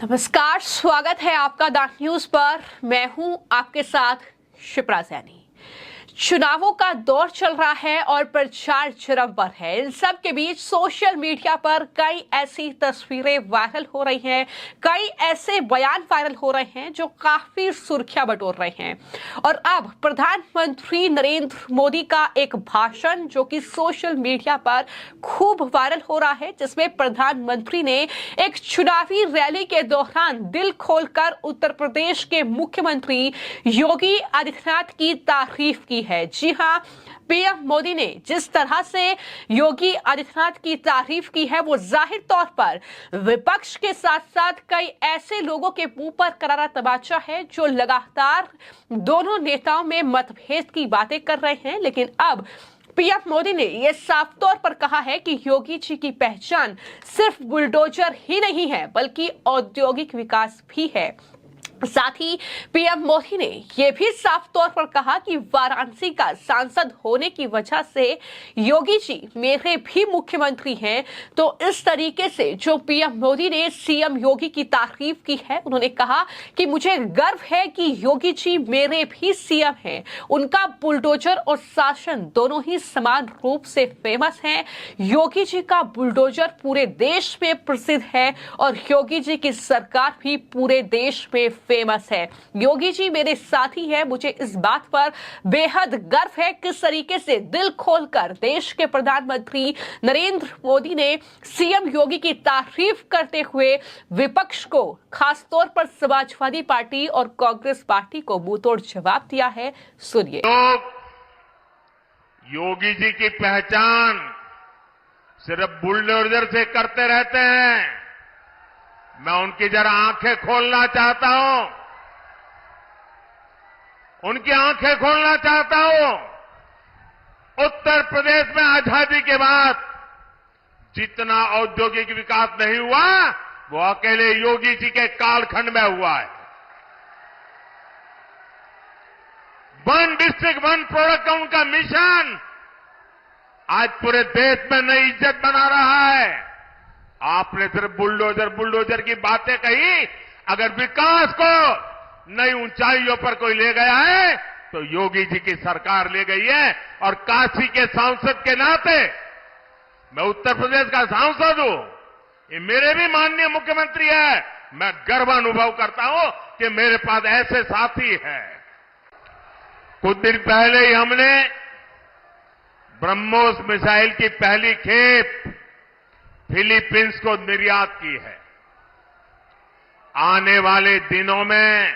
नमस्कार, स्वागत है आपका द न्यूज पर। मैं हूं आपके साथ शिप्रा सैनी। चुनावों का दौर चल रहा है और प्रचार चरम पर है। इन सब के बीच सोशल मीडिया पर कई ऐसी तस्वीरें वायरल हो रही हैं, कई ऐसे बयान वायरल हो रहे हैं जो काफी सुर्खियां बटोर रहे हैं। और अब प्रधानमंत्री नरेंद्र मोदी का एक भाषण जो कि सोशल मीडिया पर खूब वायरल हो रहा है, जिसमें प्रधानमंत्री ने एक चुनावी रैली के दौरान दिल खोलकर उत्तर प्रदेश के मुख्यमंत्री योगी आदित्यनाथ की तारीफ की है। जी हां, पीएम मोदी ने जिस तरह से योगी आदित्यनाथ की तारीफ की है, वो जाहिर तौर पर विपक्ष के साथ साथ कई ऐसे लोगों के मुंह पर करारा तमाचा है जो लगातार दोनों नेताओं में मतभेद की बातें कर रहे हैं। लेकिन अब पीएम मोदी ने यह साफ तौर पर कहा है कि योगी जी की पहचान सिर्फ बुलडोजर ही नहीं है, बल्कि औद्योगिक विकास भी है। साथ ही पीएम मोदी ने यह भी साफ तौर पर कहा कि वाराणसी का सांसद होने की वजह से योगी जी मेरे भी मुख्यमंत्री हैं। तो इस तरीके से जो पीएम मोदी ने सीएम योगी की तारीफ की है, उन्होंने कहा कि मुझे गर्व है कि योगी जी मेरे भी सीएम हैं। उनका बुलडोजर और शासन दोनों ही समान रूप से फेमस हैं। योगी जी का बुलडोजर पूरे देश में प्रसिद्ध है और योगी जी की सरकार भी पूरे देश में फेमस है। योगी जी मेरे साथी हैं। मुझे इस बात पर बेहद गर्व है किस तरीके से दिल खोलकर देश के प्रधानमंत्री नरेंद्र मोदी ने सीएम योगी की तारीफ करते हुए विपक्ष को, खासतौर पर समाजवादी पार्टी और कांग्रेस पार्टी को मुंहतोड़ जवाब दिया है। सुनिए। लोग योगी जी की पहचान सिर्फ बुलडोजर से करते रहते हैं। मैं उनकी जरा आंखें खोलना चाहता हूं, उनकी आंखें खोलना चाहता हूं। उत्तर प्रदेश में आजादी के बाद जितना औद्योगिक विकास नहीं हुआ, वो अकेले योगी जी के कालखंड में हुआ है। वन डिस्ट्रिक्ट वन प्रोडक्ट का उनका मिशन आज पूरे देश में नई इज्जत बना रहा है। आपने सिर्फ बुलडोजर की बातें कही। अगर विकास को नई ऊंचाइयों पर कोई ले गया है तो योगी जी की सरकार ले गई है। और काशी के सांसद के नाते, मैं उत्तर प्रदेश का सांसद हूं, ये मेरे भी माननीय मुख्यमंत्री है। मैं गर्व अनुभव करता हूं कि मेरे पास ऐसे साथी हैं। कुछ दिन पहले ही हमने ब्रह्मोस मिसाइल की पहली खेप फिलीपींस को निर्यात की है। आने वाले दिनों में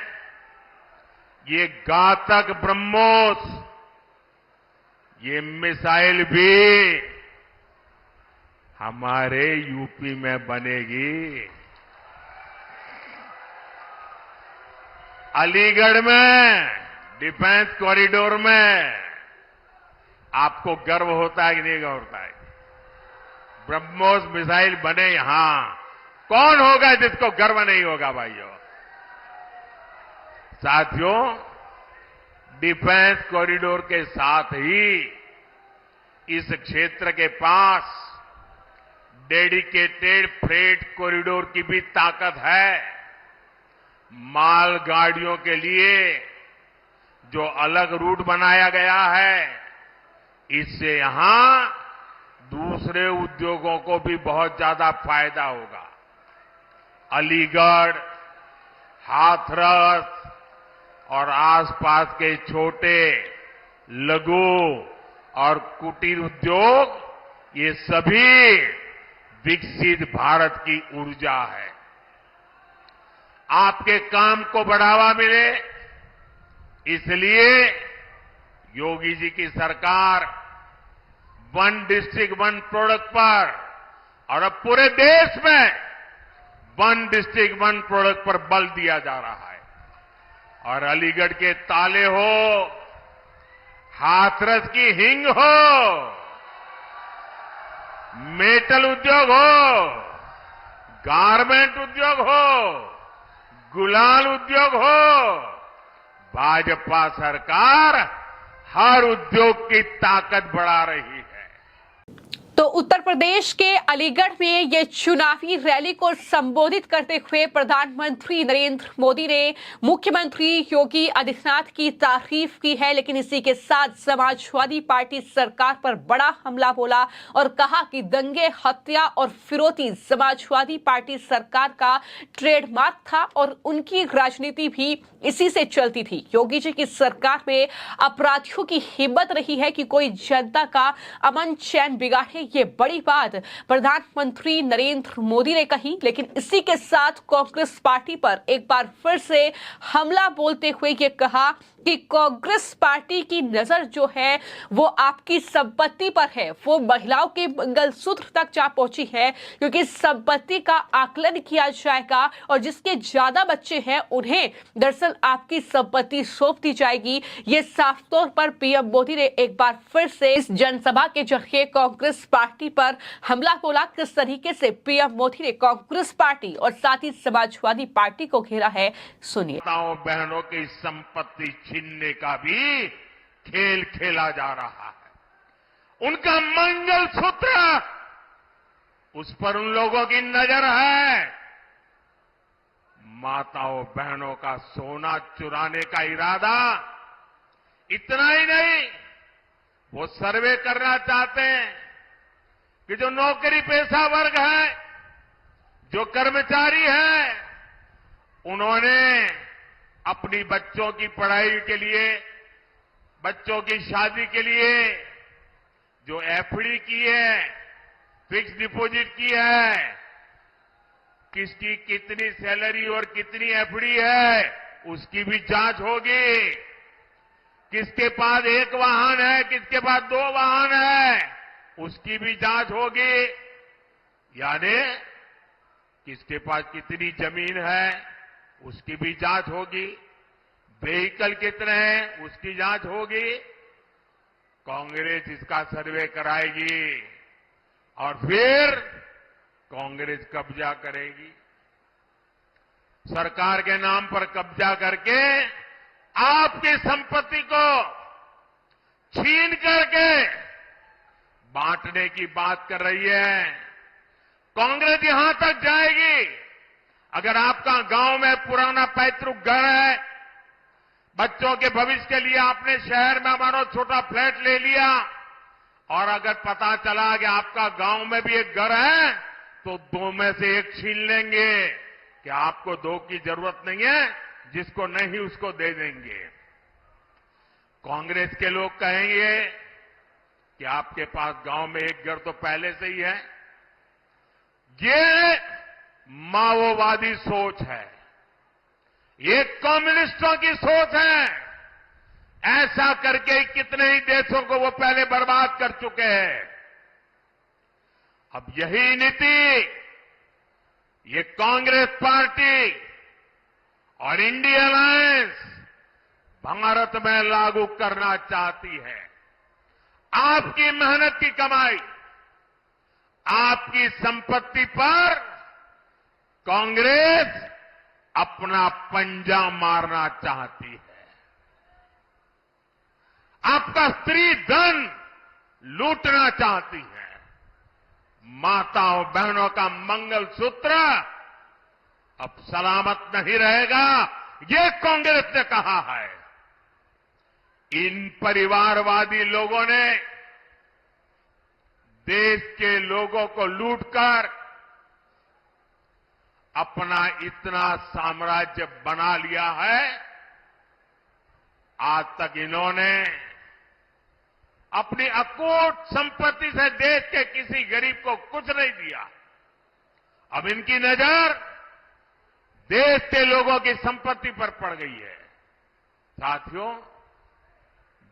ये घातक ब्रह्मोस, ये मिसाइल भी हमारे यूपी में बनेगी। अलीगढ़ में डिफेंस कॉरिडोर में आपको गर्व होता है कि नहीं होता है? ब्रह्मोस मिसाइल बने यहां, कौन होगा जिसको गर्व नहीं होगा भाइयों? साथियों, डिफेंस कॉरिडोर के साथ ही इस क्षेत्र के पास डेडिकेटेड फ्रेट कॉरिडोर की भी ताकत है। मालगाड़ियों के लिए जो अलग रूट बनाया गया है, इससे यहां दूसरे उद्योगों को भी बहुत ज्यादा फायदा होगा। अलीगढ़, हाथरस और आसपास के छोटे, लघु और कुटीर उद्योग, ये सभी विकसित भारत की ऊर्जा है। आपके काम को बढ़ावा मिले, इसलिए योगी जी की सरकार वन डिस्ट्रिक्ट वन प्रोडक्ट पर और अब पूरे देश में वन डिस्ट्रिक्ट वन प्रोडक्ट पर बल दिया जा रहा है। और अलीगढ़ के ताले हो, हाथरस की हिंग हो, मेटल उद्योग हो, गारमेंट उद्योग हो, गुलाल उद्योग हो, भाजपा सरकार हर उद्योग की ताकत बढ़ा रही है। तो उत्तर प्रदेश के अलीगढ़ में ये चुनावी रैली को संबोधित करते हुए प्रधानमंत्री नरेंद्र मोदी ने मुख्यमंत्री योगी आदित्यनाथ की तारीफ की है, लेकिन इसी के साथ समाजवादी पार्टी सरकार पर बड़ा हमला बोला और कहा कि दंगे, हत्या और फिरौती समाजवादी पार्टी सरकार का ट्रेडमार्क था और उनकी राजनीति भी इसी से चलती थी। योगी जी की सरकार में अपराधियों की हिम्मत रही है कि कोई जनता का अमन चैन बिगाड़े, ये बड़ी बात प्रधानमंत्री नरेंद्र मोदी ने कही। लेकिन इसी के साथ कांग्रेस पार्टी पर एक बार फिर से हमला बोलते हुए ये कहा कि कांग्रेस पार्टी की नजर जो है वो आपकी संपत्ति पर है, वो महिलाओं के मंगलसूत्र तक जा पहुंची है, क्योंकि संपत्ति का आकलन किया जाएगा और जिसके ज्यादा बच्चे हैं उन्हें दरअसल आपकी संपत्ति सौंप दी जाएगी। ये साफ तौर पर पीएम मोदी ने एक बार फिर से इस जनसभा के जरिए कांग्रेस पार्टी पर हमला बोला। किस तरीके से पीएम मोदी ने कांग्रेस पार्टी और साथ ही समाजवादी पार्टी को घेरा है, सुनिए। बहनों की संपत्ति छीनने का भी खेल खेला जा रहा है। उनका मंगलसूत्र, उस पर उन लोगों की नजर है। माताओं बहनों का सोना चुराने का इरादा, इतना ही नहीं, वो सर्वे करना चाहते हैं कि जो नौकरी पेशा वर्ग है, जो कर्मचारी है, उन्होंने अपनी बच्चों की पढ़ाई के लिए, बच्चों की शादी के लिए जो एफडी की है, फिक्स डिपॉजिट की है, किसकी कितनी सैलरी और कितनी एफडी है, उसकी भी जांच होगी। किसके पास एक वाहन है, किसके पास 2 वाहन है, उसकी भी जांच होगी। यानी किसके पास कितनी जमीन है, उसकी भी जांच होगी। व्हीकल कितने हैं, उसकी जांच होगी। कांग्रेस इसका सर्वे कराएगी और फिर कांग्रेस कब्जा करेगी। सरकार के नाम पर कब्जा करके आपकी संपत्ति को छीन करके बांटने की बात कर रही है। कांग्रेस यहां तक जाएगी, अगर आपका गांव में पुराना पैतृक घर है, बच्चों के भविष्य के लिए आपने शहर में मानो छोटा फ्लैट ले लिया और अगर पता चला कि आपका गांव में भी एक घर है, तो 2 में से 1 छीन लेंगे कि आपको 2 की जरूरत नहीं है, जिसको नहीं उसको दे देंगे। कांग्रेस के लोग कहेंगे कि आपके पास गांव में एक घर तो पहले से ही है। ये माओवादी सोच है, ये कम्युनिस्टों की सोच है। ऐसा करके कितने ही देशों को वो पहले बर्बाद कर चुके हैं। अब यही नीति ये कांग्रेस पार्टी और इंडिया अलायंस भारत में लागू करना चाहती है। आपकी मेहनत की कमाई, आपकी संपत्ति पर कांग्रेस अपना पंजा मारना चाहती है। आपका स्त्री धन लूटना चाहती है। माताओं बहनों का मंगलसूत्र अब सलामत नहीं रहेगा, ये कांग्रेस ने कहा है। इन परिवारवादी लोगों ने देश के लोगों को लूटकर अपना इतना साम्राज्य बना लिया है। आज तक इन्होंने अपनी अकूट संपत्ति से देश के किसी गरीब को कुछ नहीं दिया। अब इनकी नजर देश के लोगों की संपत्ति पर पड़ गई है। साथियों,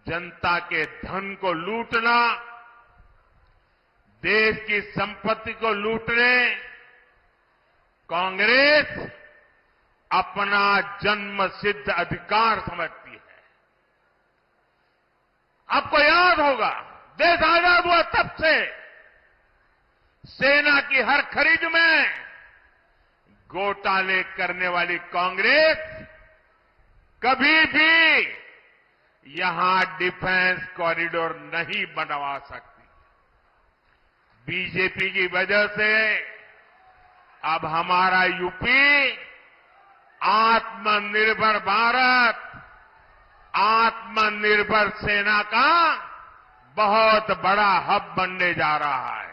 जनता के धन को लूटना, देश की संपत्ति को लूटने कांग्रेस अपना जन्मसिद्ध अधिकार समझती है। आपको याद होगा, देश आजाद हुआ तब से सेना की हर खरीद में घोटाले करने वाली कांग्रेस कभी भी यहां डिफेंस कॉरिडोर नहीं बनवा सकती। बीजेपी की वजह से अब हमारा यूपी आत्मनिर्भर भारत, आत्मनिर्भर सेना का बहुत बड़ा हब बनने जा रहा है।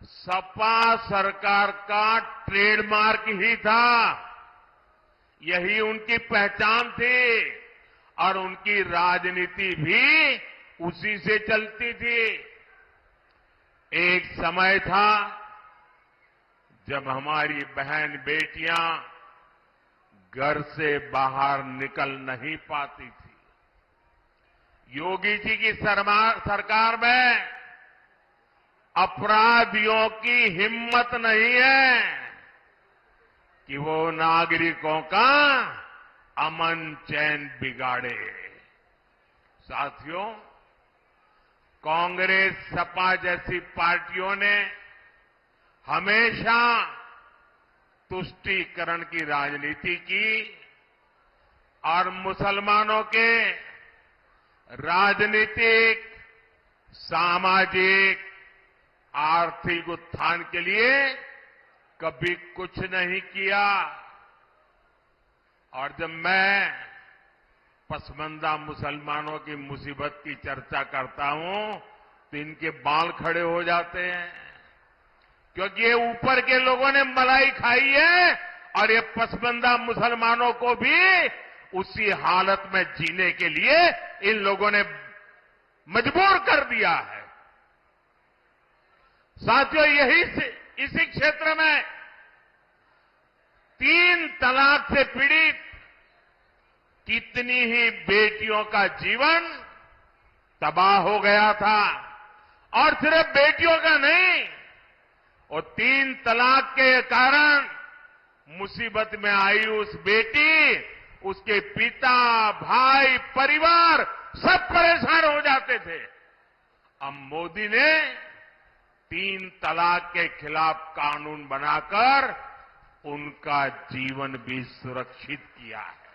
सपा सरकार का ट्रेडमार्क ही था, यही उनकी पहचान थी और उनकी राजनीति भी उसी से चलती थी। एक समय था जब हमारी बहन बेटियां घर से बाहर निकल नहीं पाती थी। योगी जी की सरकार में अपराधियों की हिम्मत नहीं है कि वो नागरिकों का अमन चैन बिगाड़े। साथियों, कांग्रेस, सपा जैसी पार्टियों ने हमेशा तुष्टीकरण की राजनीति की और मुसलमानों के राजनीतिक, सामाजिक, आर्थिक उत्थान के लिए कभी कुछ नहीं किया। और जब मैं पसमंदा मुसलमानों की मुसीबत की चर्चा करता हूं तो इनके बाल खड़े हो जाते हैं, क्योंकि ये ऊपर के लोगों ने मलाई खाई है और ये पसमंदा मुसलमानों को भी उसी हालत में जीने के लिए इन लोगों ने मजबूर कर दिया है। साथियों, इसी क्षेत्र में 3 तलाक से पीड़ित कितनी ही बेटियों का जीवन तबाह हो गया था। और सिर्फ बेटियों का नहीं, और 3 तलाक के कारण मुसीबत में आई उस बेटी, उसके पिता, भाई, परिवार सब परेशान हो जाते थे। अब मोदी ने 3 तलाक के खिलाफ कानून बनाकर उनका जीवन भी सुरक्षित किया है।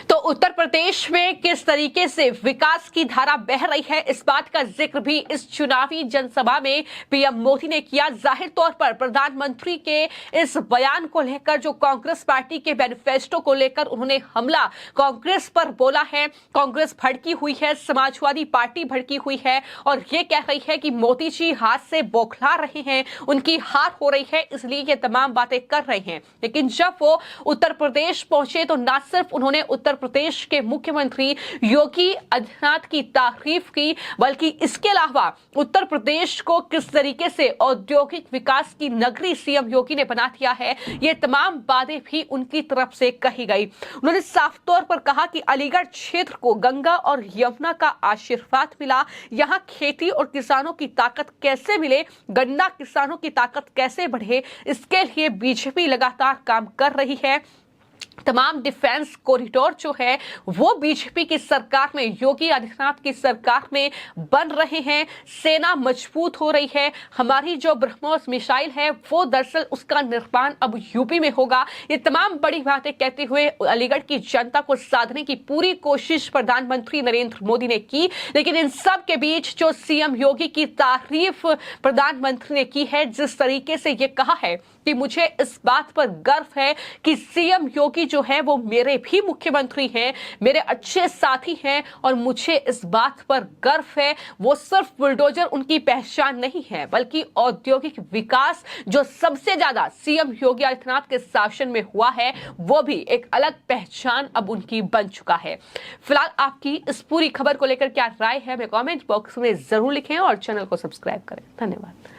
तो उत्तर प्रदेश में किस तरीके से विकास की धारा बह रही है, इस बात का जिक्र भी इस चुनावी जनसभा में पीएम मोदी ने किया। जाहिर तौर पर प्रधानमंत्री के इस बयान को लेकर, जो कांग्रेस पार्टी के मैनिफेस्टो को लेकर उन्होंने हमला कांग्रेस पर बोला है, कांग्रेस भड़की हुई है, समाजवादी पार्टी भड़की हुई है और ये कह रही है कि मोदी जी हाथ से बौखला रहे हैं, उनकी हार हो रही है, इसलिए ये तमाम बातें कर रहे हैं। लेकिन जब वो उत्तर प्रदेश पहुंचे तो न सिर्फ उन्होंने उत्तर प्रदेश के मुख्यमंत्री योगी आदित्यनाथ की तारीफ की, बल्कि इसके अलावा उत्तर प्रदेश को किस तरीके से औद्योगिक विकास की नगरी सीएम योगी ने बना दिया है, ये तमाम बातें भी उनकी तरफ से कही गई। उन्होंने साफ तौर पर कहा कि अलीगढ़ क्षेत्र को गंगा और यमुना का आशीर्वाद मिला, यहां खेती और किसानों की ताकत कैसे मिले, गन्ना किसानों की ताकत कैसे बढ़े, इसके लिए बीजेपी लगातार काम कर रही है। तमाम डिफेंस कॉरिडोर जो है वो बीजेपी की सरकार में, योगी आदित्यनाथ की सरकार में बन रहे हैं। सेना मजबूत हो रही है। हमारी जो ब्रह्मोस मिसाइल है वो दरअसल उसका निर्माण अब यूपी में होगा। ये तमाम बड़ी बातें कहते हुए अलीगढ़ की जनता को साधने की पूरी कोशिश प्रधानमंत्री नरेंद्र मोदी ने की। लेकिन इन सब के बीच जो सीएम योगी की तारीफ प्रधानमंत्री ने की है, जिस तरीके से ये कहा है कि मुझे इस बात पर गर्व है कि सीएम योगी जो है वो मेरे भी मुख्यमंत्री हैं, मेरे अच्छे साथी हैं और मुझे इस बात पर गर्व है। वो सिर्फ बुलडोजर उनकी पहचान नहीं है, बल्कि औद्योगिक विकास जो सबसे ज्यादा सीएम योगी आदित्यनाथ के शासन में हुआ है, वो भी एक अलग पहचान अब उनकी बन चुका है। फिलहाल आपकी इस पूरी खबर को लेकर क्या राय है, हमें कमेंट बॉक्स में जरूर लिखें और चैनल को सब्सक्राइब करें। धन्यवाद।